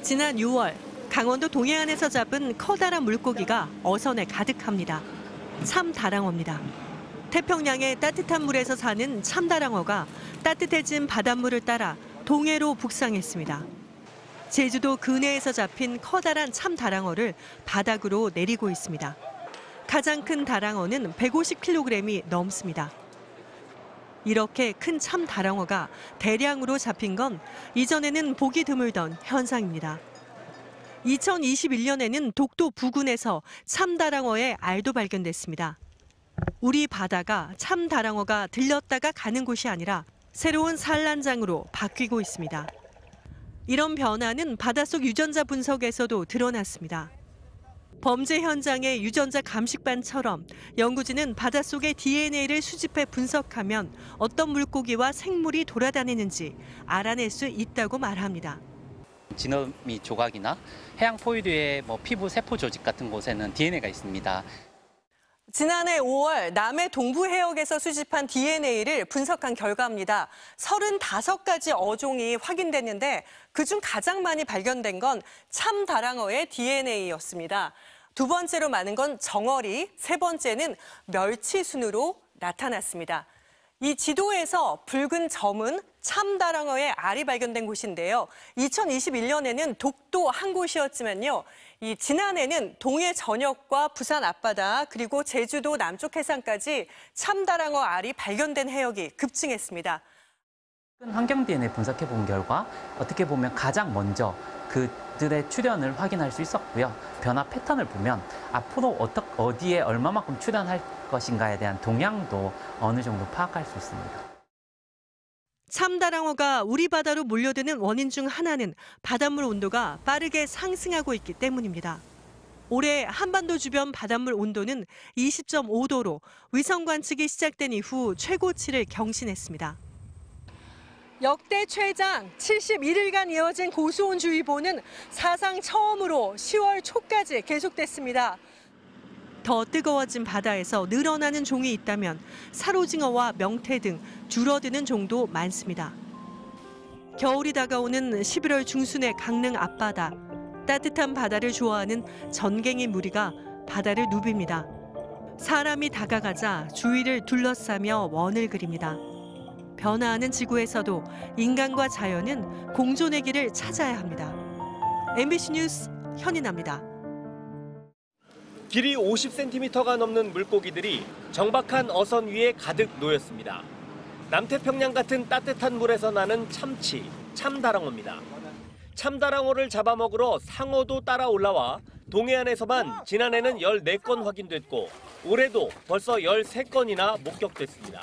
지난 6월 강원도 동해안에서 잡은 커다란 물고기가 어선에 가득합니다. 참다랑어입니다. 태평양의 따뜻한 물에서 사는 참다랑어가 따뜻해진 바닷물을 따라 동해로 북상했습니다. 제주도 근해에서 잡힌 커다란 참다랑어를 바닥으로 내리고 있습니다. 가장 큰 다랑어는 150kg이 넘습니다. 이렇게 큰 참다랑어가 대량으로 잡힌 건 이전에는 보기 드물던 현상입니다. 2021년에는 독도 부근에서 참다랑어의 알도 발견됐습니다. 우리 바다가 참다랑어가 들렸다가 가는 곳이 아니라 새로운 산란장으로 바뀌고 있습니다. 이런 변화는 바닷속 유전자 분석에서도 드러났습니다. 범죄 현장의 유전자 감식반처럼 연구진은 바닷속의 DNA를 수집해 분석하면 어떤 물고기와 생물이 돌아다니는지 알아낼 수 있다고 말합니다. 지느러미 조각이나 해양 포유류의 피부 세포 조직 같은 곳에는 DNA가 있습니다. 지난해 5월 남해 동부 해역에서 수집한 DNA를 분석한 결과입니다. 35가지 어종이 확인됐는데 그중 가장 많이 발견된 건 참다랑어의 DNA였습니다. 두 번째로 많은 건 정어리, 세 번째는 멸치순으로 나타났습니다. 이 지도에서 붉은 점은 참다랑어의 알이 발견된 곳인데요. 2021년에는 독도 한 곳이었지만요. 지난해는 동해 전역과 부산 앞바다 그리고 제주도 남쪽 해상까지 참다랑어 알이 발견된 해역이 급증했습니다. 환경 DNA 분석해 본 결과 어떻게 보면 가장 먼저 그들의 출현을 확인할 수 있었고요. 변화 패턴을 보면 앞으로 어디에 얼마만큼 출현할 것인가에 대한 동향도 어느 정도 파악할 수 있습니다. 참다랑어가 우리 바다로 몰려드는 원인 중 하나는 바닷물 온도가 빠르게 상승하고 있기 때문입니다. 올해 한반도 주변 바닷물 온도는 20.5도로 위성 관측이 시작된 이후 최고치를 경신했습니다. 역대 최장 71일간 이어진 고수온주의보는 사상 처음으로 10월 초까지 계속됐습니다. 더 뜨거워진 바다에서 늘어나는 종이 있다면 사로징어와 명태 등 줄어드는 종도 많습니다. 겨울이 다가오는 11월 중순의 강릉 앞바다. 따뜻한 바다를 좋아하는 전갱이 무리가 바다를 누빕니다. 사람이 다가가자 주위를 둘러싸며 원을 그립니다. 변화하는 지구에서도 인간과 자연은 공존의 길을 찾아야 합니다. MBC 뉴스 현인아입니다. 길이 50cm가 넘는 물고기들이 정박한 어선 위에 가득 놓였습니다. 남태평양 같은 따뜻한 물에서 나는 참치, 참다랑어입니다. 참다랑어를 잡아먹으러 상어도 따라 올라와 동해안에서만 지난해는 14건 확인됐고 올해도 벌써 13건이나 목격됐습니다.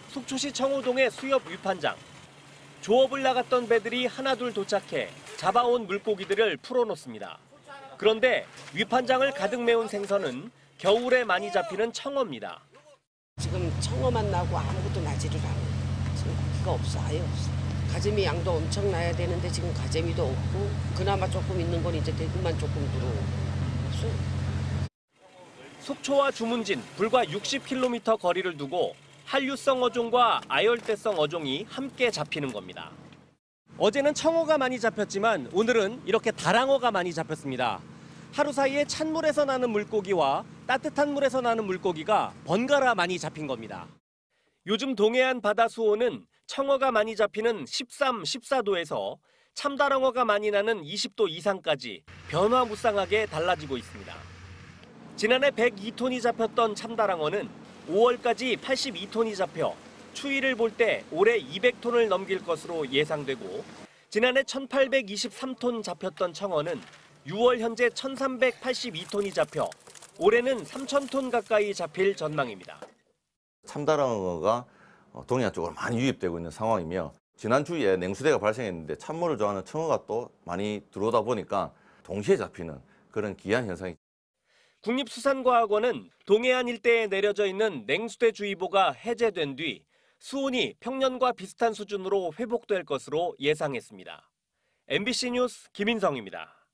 속초시 청호동의 수협 위판장. 조업을 나갔던 배들이 하나둘 도착해 잡아온 물고기들을 풀어놓습니다. 그런데 위판장을 가득 메운 생선은 겨울에 많이 잡히는 청어입니다. 지금 청어만 나고 아무것도 나지를 않아요. 지금 고기가 없어, 아예 없어. 가재미 양도 엄청 나야 되는데 지금 가재미도 없고 그나마 조금 있는 건 이제 대구만 조금 들어오고 없어요. 속초와 주문진 불과 60km 거리를 두고 한류성 어종과 아열대성 어종이 함께 잡히는 겁니다. 어제는 청어가 많이 잡혔지만 오늘은 이렇게 다랑어가 많이 잡혔습니다. 하루 사이에 찬물에서 나는 물고기와 따뜻한 물에서 나는 물고기가 번갈아 많이 잡힌 겁니다. 요즘 동해안 바다 수온은 청어가 많이 잡히는 13, 14도에서 참다랑어가 많이 나는 20도 이상까지 변화무쌍하게 달라지고 있습니다. 지난해 102톤이 잡혔던 참다랑어는 5월까지 82톤이 잡혀 추위를 볼 때 올해 200톤을 넘길 것으로 예상되고 지난해 1823톤 잡혔던 청어는 6월 현재 1382톤이 잡혀 올해는 3000톤 가까이 잡힐 전망입니다. 참다랑어가 동해안 쪽으로 많이 유입되고 있는 상황이며 지난 주에 냉수대가 발생했는데 찬물을 좋아하는 청어가 또 많이 들어오다 보니까 동시에 잡히는 그런 기이한 현상이. 국립수산과학원은 동해안 일대에 내려져 있는 냉수대 주의보가 해제된 뒤 수온이 평년과 비슷한 수준으로 회복될 것으로 예상했습니다. MBC 뉴스 김인성입니다.